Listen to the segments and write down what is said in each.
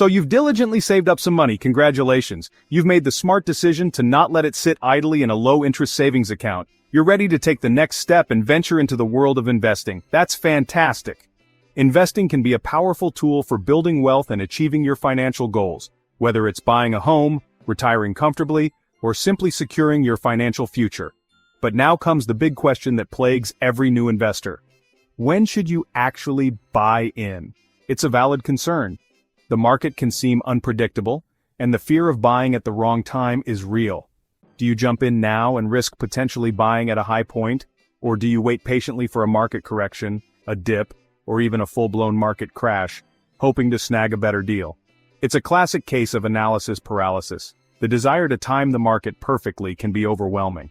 So you've diligently saved up some money, congratulations. You've made the smart decision to not let it sit idly in a low-interest savings account. You're ready to take the next step and venture into the world of investing. That's fantastic. Investing can be a powerful tool for building wealth and achieving your financial goals, whether it's buying a home, retiring comfortably, or simply securing your financial future. But now comes the big question that plagues every new investor. When should you actually buy in? It's a valid concern. The market can seem unpredictable, and the fear of buying at the wrong time is real. Do you jump in now and risk potentially buying at a high point, or do you wait patiently for a market correction, a dip, or even a full-blown market crash, hoping to snag a better deal? It's a classic case of analysis paralysis. The desire to time the market perfectly can be overwhelming.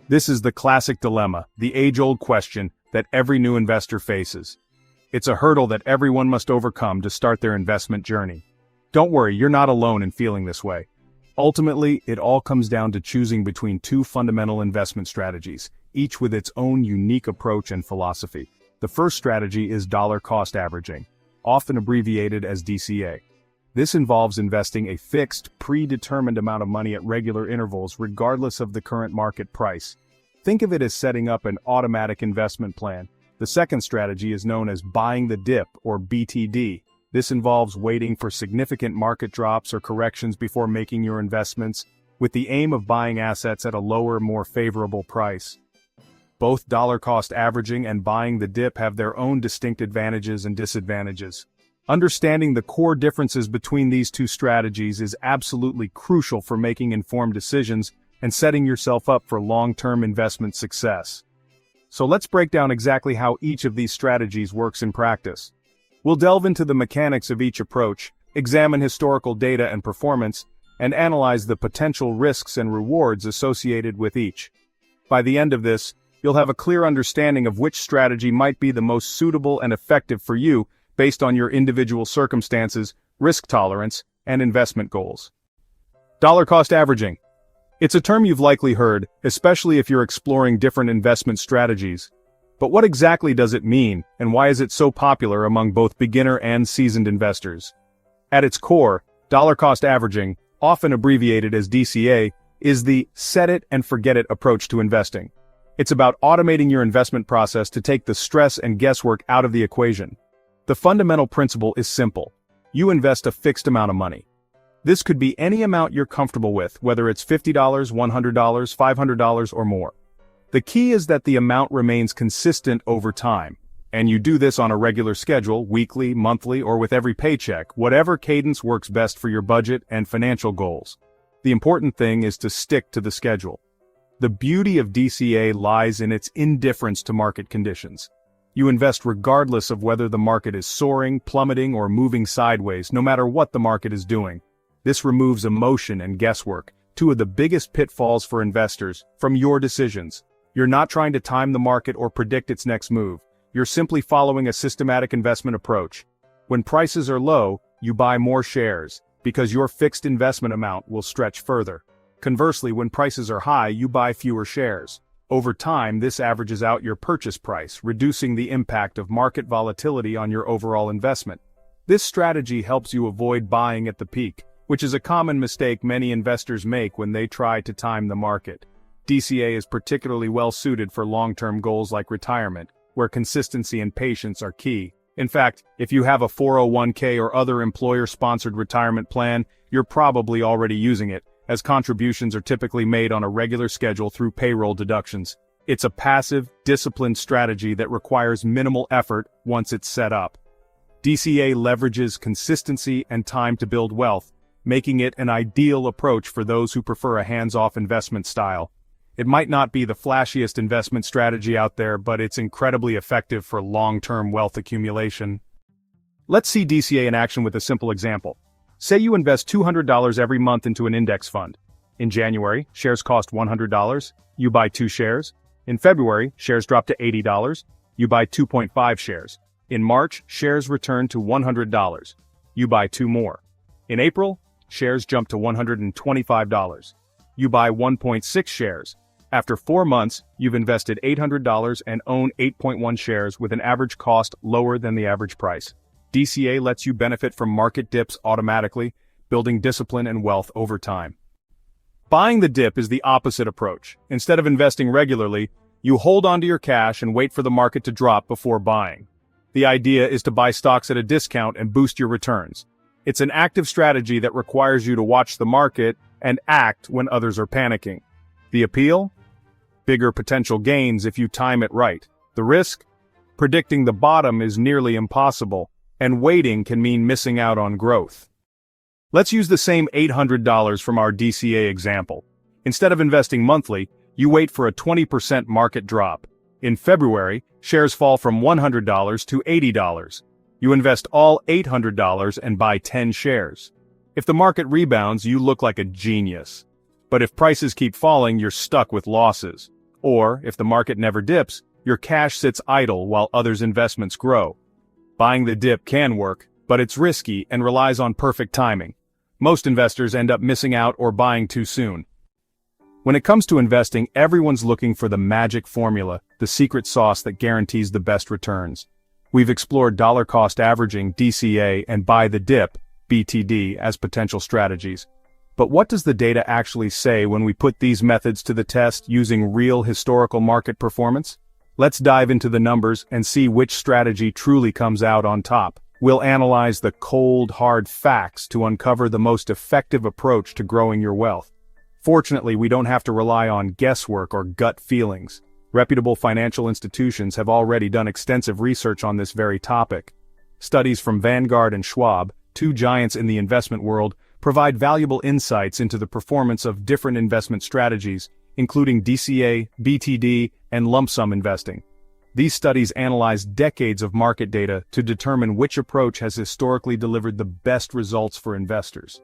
This is the classic dilemma, the age-old question that every new investor faces. It's a hurdle that everyone must overcome to start their investment journey. Don't worry, you're not alone in feeling this way. Ultimately, it all comes down to choosing between two fundamental investment strategies, each with its own unique approach and philosophy. The first strategy is dollar cost averaging, often abbreviated as DCA. This involves investing a fixed, predetermined amount of money at regular intervals regardless of the current market price. Think of it as setting up an automatic investment plan. The second strategy is known as buying the dip, or BTD. This involves waiting for significant market drops or corrections before making your investments, with the aim of buying assets at a lower, more favorable price. Both dollar cost averaging and buying the dip have their own distinct advantages and disadvantages. Understanding the core differences between these two strategies is absolutely crucial for making informed decisions and setting yourself up for long-term investment success. So let's break down exactly how each of these strategies works in practice. We'll delve into the mechanics of each approach, examine historical data and performance, and analyze the potential risks and rewards associated with each. By the end of this, you'll have a clear understanding of which strategy might be the most suitable and effective for you based on your individual circumstances, risk tolerance, and investment goals. Dollar cost averaging. It's a term you've likely heard, especially if you're exploring different investment strategies. But what exactly does it mean, and why is it so popular among both beginner and seasoned investors? At its core, dollar cost averaging, often abbreviated as DCA, is the set-it-and-forget-it approach to investing. It's about automating your investment process to take the stress and guesswork out of the equation. The fundamental principle is simple. You invest a fixed amount of money. This could be any amount you're comfortable with, whether it's $50, $100, $500, or more. The key is that the amount remains consistent over time, and you do this on a regular schedule, weekly, monthly, or with every paycheck, whatever cadence works best for your budget and financial goals. The important thing is to stick to the schedule. The beauty of DCA lies in its indifference to market conditions. You invest regardless of whether the market is soaring, plummeting, or moving sideways, no matter what the market is doing. This removes emotion and guesswork, two of the biggest pitfalls for investors, from your decisions. You're not trying to time the market or predict its next move. You're simply following a systematic investment approach. When prices are low, you buy more shares, because your fixed investment amount will stretch further. Conversely, when prices are high, you buy fewer shares. Over time, this averages out your purchase price, reducing the impact of market volatility on your overall investment. This strategy helps you avoid buying at the peak, which is a common mistake many investors make when they try to time the market. DCA is particularly well suited for long-term goals like retirement, where consistency and patience are key. In fact, if you have a 401k or other employer-sponsored retirement plan, you're probably already using it, as contributions are typically made on a regular schedule through payroll deductions. It's a passive, disciplined strategy that requires minimal effort once it's set up. DCA leverages consistency and time to build wealth, making it an ideal approach for those who prefer a hands-off investment style. It might not be the flashiest investment strategy out there, but it's incredibly effective for long-term wealth accumulation. Let's see DCA in action with a simple example. Say you invest $200 every month into an index fund. In January, shares cost $100, you buy 2 shares. In February, shares drop to $80, you buy 2.5 shares. In March, shares return to $100, you buy 2 more. In April, shares jump to $125, you buy 1.6 shares. After 4 months, you've invested $800 and own 8.1 shares with an average cost lower than the average price. DCA lets you benefit from market dips automatically, building discipline and wealth over time. Buying the dip is the opposite approach. Instead of investing regularly, you hold onto your cash and wait for the market to drop before buying. The idea is to buy stocks at a discount and boost your returns. It's an active strategy that requires you to watch the market and act when others are panicking. The appeal? Bigger potential gains if you time it right. The risk? Predicting the bottom is nearly impossible, and waiting can mean missing out on growth. Let's use the same $800 from our DCA example. Instead of investing monthly, you wait for a 20% market drop. In February, shares fall from $100 to $80. You invest all $800 and buy 10 shares. If the market rebounds, you look like a genius. But if prices keep falling, you're stuck with losses. Or, if the market never dips, your cash sits idle while others' investments grow. Buying the dip can work, but it's risky and relies on perfect timing. Most investors end up missing out or buying too soon. When it comes to investing, everyone's looking for the magic formula, the secret sauce that guarantees the best returns. We've explored dollar cost averaging, DCA, and buy the dip, BTD, as potential strategies. But what does the data actually say when we put these methods to the test using real historical market performance? Let's dive into the numbers and see which strategy truly comes out on top. We'll analyze the cold, hard facts to uncover the most effective approach to growing your wealth. Fortunately, we don't have to rely on guesswork or gut feelings. Reputable financial institutions have already done extensive research on this very topic. Studies from Vanguard and Schwab, two giants in the investment world, provide valuable insights into the performance of different investment strategies, including DCA, BTD, and lump sum investing. These studies analyze decades of market data to determine which approach has historically delivered the best results for investors.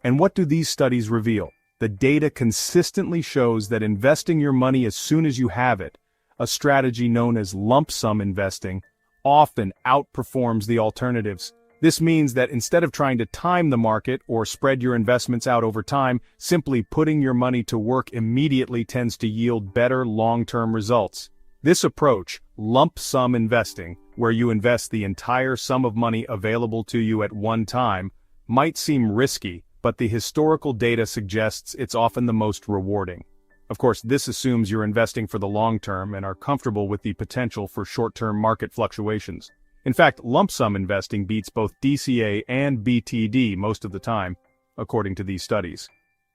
And what do these studies reveal? The data consistently shows that investing your money as soon as you have it, a strategy known as lump sum investing, often outperforms the alternatives. This means that instead of trying to time the market or spread your investments out over time, simply putting your money to work immediately tends to yield better long-term results. This approach, lump sum investing, where you invest the entire sum of money available to you at one time, might seem risky, but the historical data suggests it's often the most rewarding. Of course, this assumes you're investing for the long term and are comfortable with the potential for short-term market fluctuations. In fact, lump sum investing beats both DCA and BTD most of the time, according to these studies.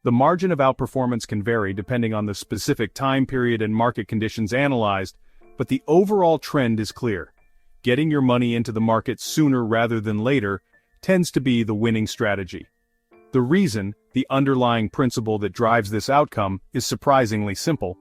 The margin of outperformance can vary depending on the specific time period and market conditions analyzed, but the overall trend is clear. Getting your money into the market sooner rather than later tends to be the winning strategy. The reason, the underlying principle that drives this outcome, is surprisingly simple.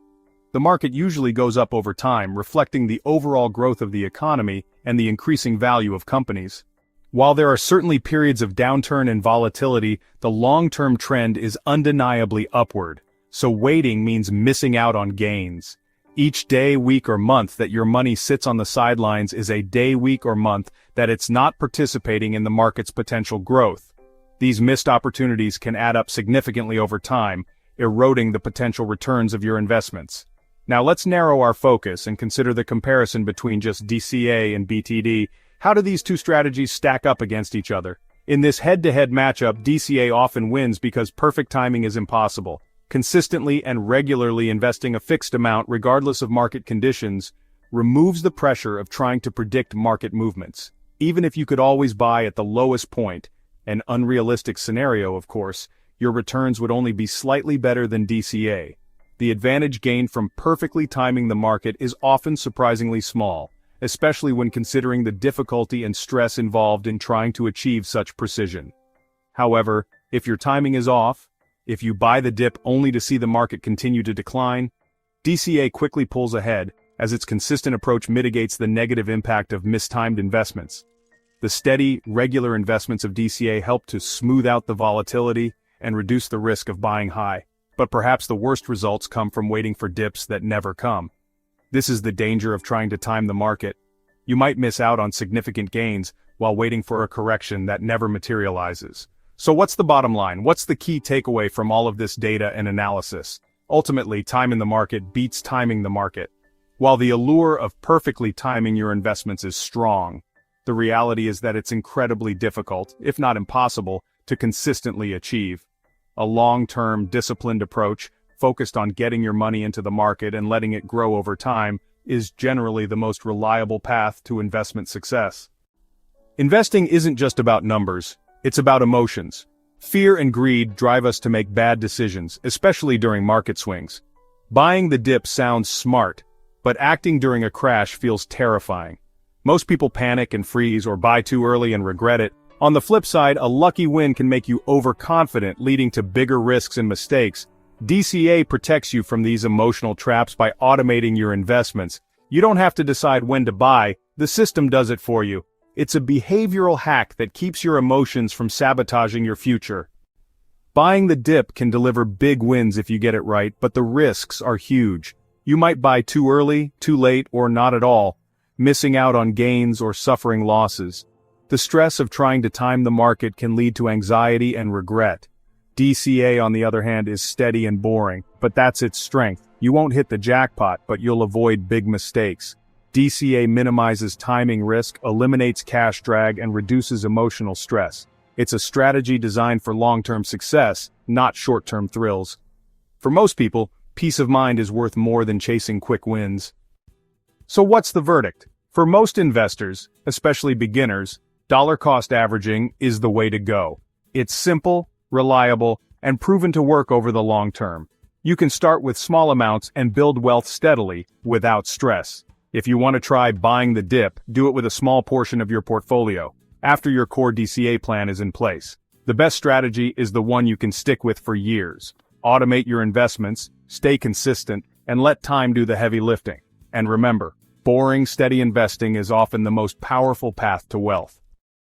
The market usually goes up over time, reflecting the overall growth of the economy and the increasing value of companies. While there are certainly periods of downturn and volatility, the long-term trend is undeniably upward, so waiting means missing out on gains. Each day, week, or month that your money sits on the sidelines is a day, week, or month that it's not participating in the market's potential growth. These missed opportunities can add up significantly over time, eroding the potential returns of your investments. Now let's narrow our focus and consider the comparison between just DCA and BTD. How do these two strategies stack up against each other? In this head-to-head matchup, DCA often wins because perfect timing is impossible. Consistently and regularly investing a fixed amount regardless of market conditions removes the pressure of trying to predict market movements. Even if you could always buy at the lowest point, an unrealistic scenario of course, your returns would only be slightly better than DCA. The advantage gained from perfectly timing the market is often surprisingly small, especially when considering the difficulty and stress involved in trying to achieve such precision. However, if your timing is off, if you buy the dip only to see the market continue to decline, DCA quickly pulls ahead, as its consistent approach mitigates the negative impact of mistimed investments. The steady, regular investments of DCA help to smooth out the volatility and reduce the risk of buying high. But perhaps the worst results come from waiting for dips that never come. This is the danger of trying to time the market. You might miss out on significant gains while waiting for a correction that never materializes. So what's the bottom line? What's the key takeaway from all of this data and analysis? Ultimately, timing the market beats timing the market. While the allure of perfectly timing your investments is strong, The reality is that it's incredibly difficult, if not impossible, to consistently achieve. A long-term, disciplined approach, focused on getting your money into the market and letting it grow over time, is generally the most reliable path to investment success. Investing isn't just about numbers, it's about emotions. Fear and greed drive us to make bad decisions, especially during market swings. Buying the dip sounds smart, but acting during a crash feels terrifying. Most people panic and freeze or buy too early and regret it. On the flip side, a lucky win can make you overconfident, leading to bigger risks and mistakes. DCA protects you from these emotional traps by automating your investments. You don't have to decide when to buy, the system does it for you. It's a behavioral hack that keeps your emotions from sabotaging your future. Buying the dip can deliver big wins if you get it right, but the risks are huge. You might buy too early, too late, or not at all, missing out on gains or suffering losses. The stress of trying to time the market can lead to anxiety and regret. DCA, on the other hand, is steady and boring, but that's its strength. You won't hit the jackpot, but you'll avoid big mistakes. DCA minimizes timing risk, eliminates cash drag, and reduces emotional stress. It's a strategy designed for long-term success, not short-term thrills. For most people, peace of mind is worth more than chasing quick wins. So what's the verdict? For most investors, especially beginners, dollar-cost averaging is the way to go. It's simple, reliable, and proven to work over the long term. You can start with small amounts and build wealth steadily, without stress. If you want to try buying the dip, do it with a small portion of your portfolio, after your core DCA plan is in place. The best strategy is the one you can stick with for years. Automate your investments, stay consistent, and let time do the heavy lifting. And remember, boring, steady investing is often the most powerful path to wealth.